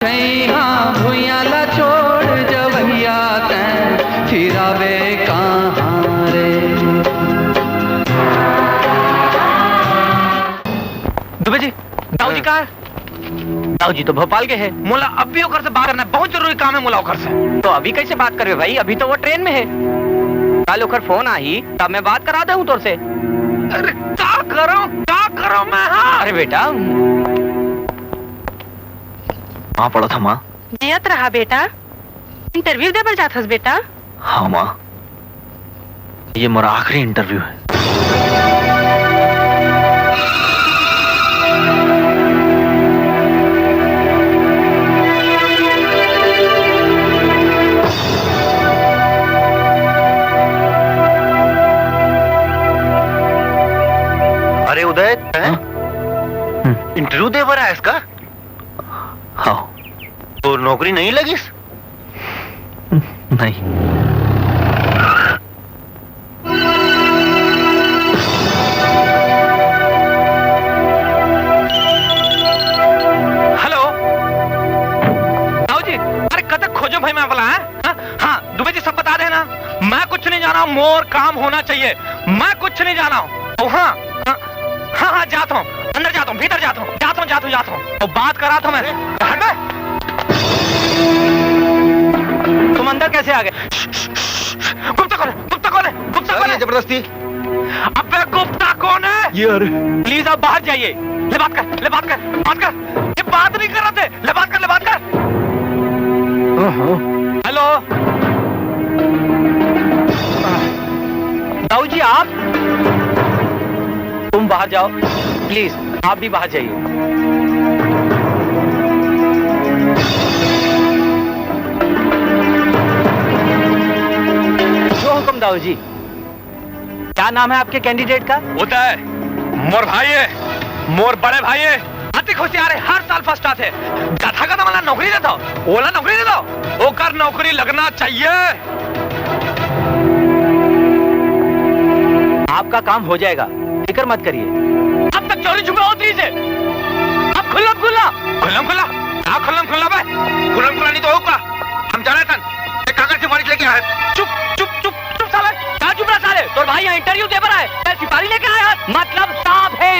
भुइयाला छोड़ जवैया तैं फिरावे कहाँ रे। दुबे जी, दाऊ जी कहाँ है? दाऊ जी तो भोपाल के हैं। मोला अब भी ओकर से बात करना है, बहुत जरूरी काम है मोला ओकर से। तो अभी कैसे बात करवे भाई, अभी तो वो ट्रेन में है। कल ओकर फोन आई तब मैं बात करा दूं तोर से। अरे क्या करो मैं। हाँ अरे बेटा वहाँ पड़ा था माँ। नियत रहा बेटा, इंटरव्यू देवल जाथस बेटा। हाँ माँ, ये मेरा आखिरी इंटरव्यू है। अरे उदय, इंटरव्यू दे रहा है इसका? हाँ। तो नौकरी नहीं लगी? नहीं। हेलो दाऊ जी, अरे कतक खोजो भाई मैं बोला है? हाँ दुबे जी सब बता देना। मैं कुछ नहीं जाना, मोर काम होना चाहिए। मैं कुछ नहीं जाना हूँ। हाँ हाँ जाता हूँ, अंदर जाता हूँ, भीतर जाता हूँ, जाता हूँ। तो बात करा था मैं। तुम अंदर कैसे आ गए? गुप्ता कौन है? जबरदस्ती। अबे गुप्ता कौन है? ये अरे प्लीज आप बाहर जाइए। ले बात कर। ये बात नहीं कर रहे थे। ले बात कर। हेलो दाऊ जी, आप तुम बाहर जाओ प्लीज, आप भी बाहर जाइए। जो हुक्म दाऊ जी। क्या नाम है आपके कैंडिडेट का? उदय, मोर भाई है, मोर बड़े भाई है। अति होशियार है, हर साल फर्स्ट आते। गधा का मला नौकरी दे दो, ओला नौकरी दे दो, ओकर नौकरी लगना चाहिए। आपका काम हो जाएगा, फिक्र मत करिए। अब तक चोरी छुपा होती है, अब खुल्ला नहीं तो होगा। हम जाना था, एक कागज से मरीज लेके आए। चुप साले, क्या चुप रहा साले? तो भाई यहाँ इंटरव्यू दे रहा है, मैं सिपाही लेके आया, मतलब साफ है।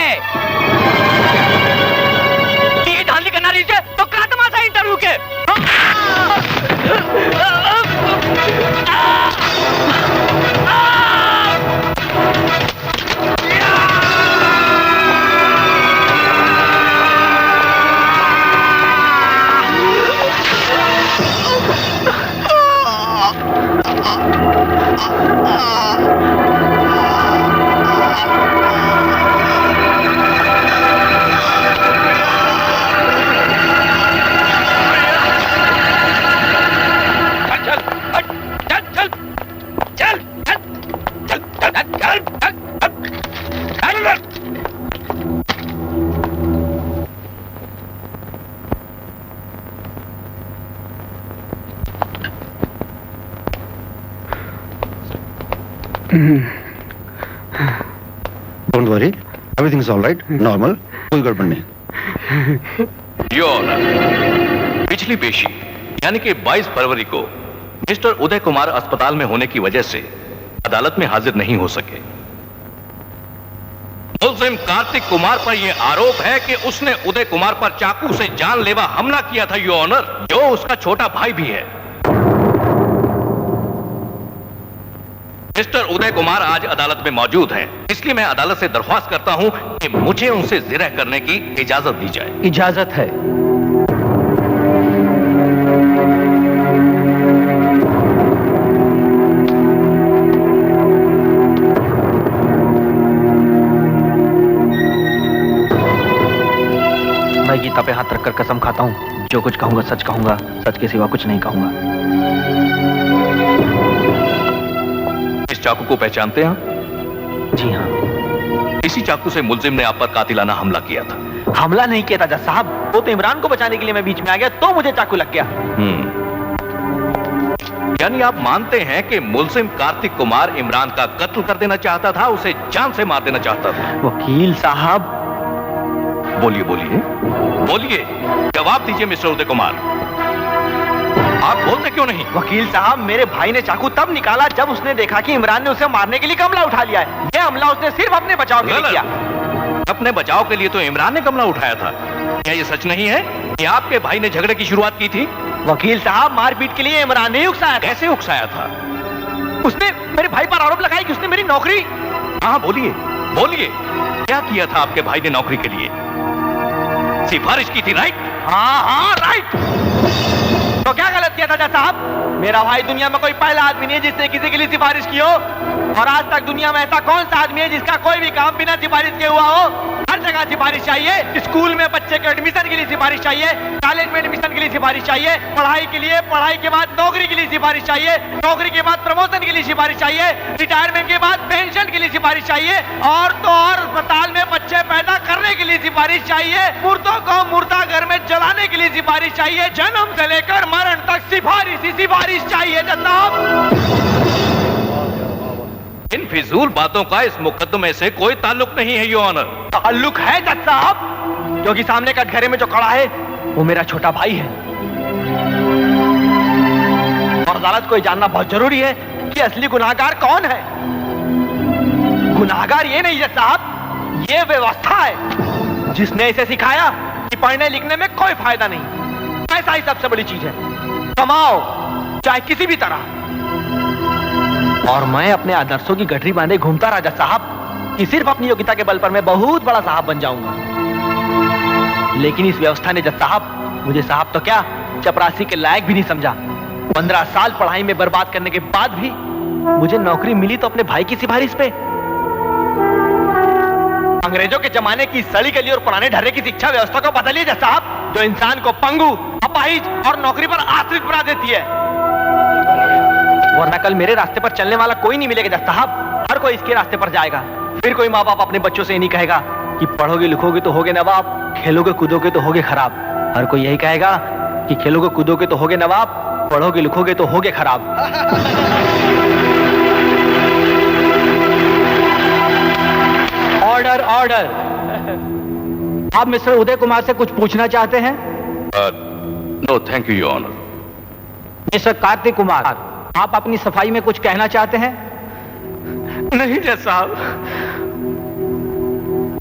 ये धांधली करना रही है तो क्या तमाशा इंटरव्यू के? Don't worry, everything is all right, normal, कोई गड़बड़ नहीं। योर पिछली पेशी यानी कि 22 फरवरी को मिस्टर उदय कुमार अस्पताल में होने की वजह से अदालत में हाजिर नहीं हो सके। मुल्जिम कार्तिक कुमार पर यह आरोप है कि उसने उदय कुमार पर चाकू से जानलेवा हमला किया था, योर ऑनर, जो उसका छोटा भाई भी है। मिस्टर उदय कुमार आज अदालत में मौजूद हैं, इसलिए मैं अदालत से दरख्वास्त करता हूं कि मुझे उनसे जिरह करने की इजाजत दी जाए। इजाजत है। मैं गीता पे हाथ रखकर कसम खाता हूं, जो कुछ कहूंगा सच कहूंगा, सच के सिवा कुछ नहीं कहूंगा। इस चाकू को पहचानते हैं? जी हाँ। इसी चाकू से मुल्जिम ने आप पर कातिलाना हमला किया था। हमला नहीं किया था जज साहब, वो तो इमरान को बचाने के लिए मैं बीच में आ गया तो मुझे चाकू लग गया। यानी आप मानते हैं कि मुल्जिम कार्तिक कुमार इमरान का कत्ल कर देना चाहता था, उसे जान से मार देना चाहता था। वकील साहब, बोलिए बोलिए बोलिए, जवाब दीजिए मिस्टर उदय कुमार, आप बोलते क्यों नहीं? वकील साहब, मेरे भाई ने चाकू तब निकाला जब उसने देखा कि इमरान ने उसे मारने के लिए गमला उठा लिया है। यह हमला उसने सिर्फ अपने बचाव के लिए किया। अपने बचाव के लिए तो इमरान ने गमला उठाया था। क्या ये सच नहीं है कि आपके भाई ने झगड़े की शुरुआत की थी? वकील साहब, मारपीट के लिए इमरान ने उकसाया था। कैसे उकसाया था? उसने मेरे भाई पर आरोप लगाया कि उसने मेरी नौकरी। हाँ बोलिए बोलिए, क्या किया था आपके भाई ने नौकरी के लिए? सिफारिश की थी, राइट? हाँ राइट। तो क्या गलत किया था जज साहब? मेरा भाई दुनिया में कोई पहला आदमी नहीं है जिसने किसी के लिए सिफारिश की हो, और आज तक दुनिया में ऐसा कौन सा आदमी है जिसका कोई भी काम बिना सिफारिश के हुआ हो? हर जगह सिफारिश चाहिए। स्कूल में बच्चे के एडमिशन के लिए सिफारिश चाहिए, कॉलेज में एडमिशन के लिए सिफारिश चाहिए, पढ़ाई के लिए, पढ़ाई के बाद नौकरी के लिए सिफारिश चाहिए, नौकरी के बाद प्रमोशन के लिए सिफारिश चाहिए, रिटायरमेंट के बाद पेंशन के लिए सिफारिश चाहिए, और तो और अस्पताल में बच्चे पैदा करने के लिए सिफारिश चाहिए, मुर्दों को मुर्दा घर में जलाने के लिए सिफारिश चाहिए, जन्म से लेकर मरण तक सिफारिश ही सिफारिश चाहिए जनाब। इन फिजूल बातों का इस मुकदमे से कोई ताल्लुक नहीं है, योर ऑनर। ताल्लुक है जज साहब, क्योंकि सामने कटघरे में जो खड़ा है वो मेरा छोटा भाई है, और अदालत को ये जानना बहुत जरूरी है कि असली गुनाहगार कौन है। गुनाहगार ये नहीं जज साहब, ये व्यवस्था है जिसने इसे सिखाया कि पढ़ने लिखने में कोई फायदा नहीं, पैसा ही सबसे बड़ी चीज है, कमाओ चाहे किसी भी तरह। और मैं अपने आदर्शों की गठरी बांधे घूमता रहा जज साहब कि सिर्फ अपनी योग्यता के बल पर मैं बहुत बड़ा साहब बन जाऊंगा, लेकिन इस व्यवस्था ने जज साहब मुझे साहब तो क्या, चपरासी के लायक भी नहीं समझा। 15 साल पढ़ाई में बर्बाद करने के बाद भी मुझे नौकरी मिली तो अपने भाई की सिफारिश पे। अंग्रेजों के जमाने की सड़ी गली और पुराने ढर्रे की शिक्षा व्यवस्था को बदलिए जज साहब, जो इंसान को पंगु, अपाहिज और नौकरी पर आश्रित बना देती है। वरना कल मेरे रास्ते पर चलने वाला कोई नहीं मिलेगा जज साहब, हर कोई इसके रास्ते पर जाएगा। फिर कोई माँ बाप अपने बच्चों से नहीं कहेगा कि पढ़ोगे लिखोगे तो होगे नवाब, खेलोगे कूदोगे तो होगे खराब। हर कोई यही कहेगा कि खेलोगे कूदोगे तो होगे नवाब, पढ़ोगे लिखोगे तो होगे खराब। Order order. आप मिस्टर उदय कुमार से कुछ पूछना चाहते हैं? No thank you your honour. Mister Kartik Kumar, आप अपनी सफाई में कुछ कहना चाहते हैं? नहीं जज साहब,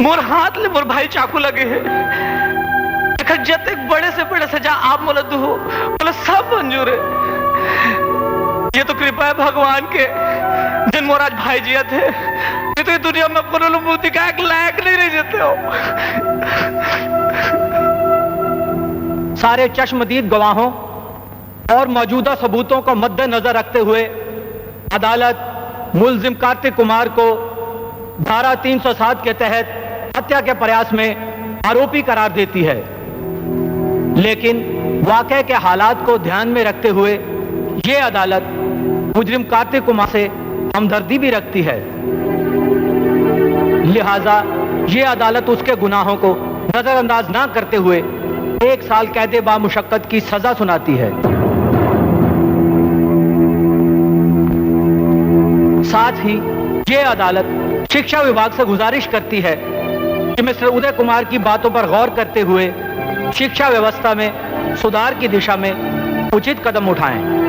मोर हाथ ले मोर भाई चाकू लगे है, जब बड़े से बड़े सजा आप मोला दो बोला सब मंजूर है। ये तो कृपा है भगवान के जिन मोर आज भाई जिया थे, ये तो दुनिया में कोनो मूर्ति का एक लायक नहीं रह जाते हो। सारे चश्मदीद गवाहों और मौजूदा सबूतों को मद्देनजर रखते हुए अदालत मुलजिम कार्तिक कुमार को धारा 307 के तहत हत्या के प्रयास में आरोपी करार देती है, लेकिन वाकये के हालात को ध्यान में रखते हुए यह अदालत मुजरिम कार्तिक कुमार से हमदर्दी भी रखती है। लिहाजा यह अदालत उसके गुनाहों को नजरअंदाज ना करते हुए 1 साल कैद बामुशक्कत की सजा सुनाती है। साथ ही यह अदालत शिक्षा विभाग से गुजारिश करती है कि मिस्टर उदय कुमार की बातों पर गौर करते हुए शिक्षा व्यवस्था में सुधार की दिशा में उचित कदम उठाएं।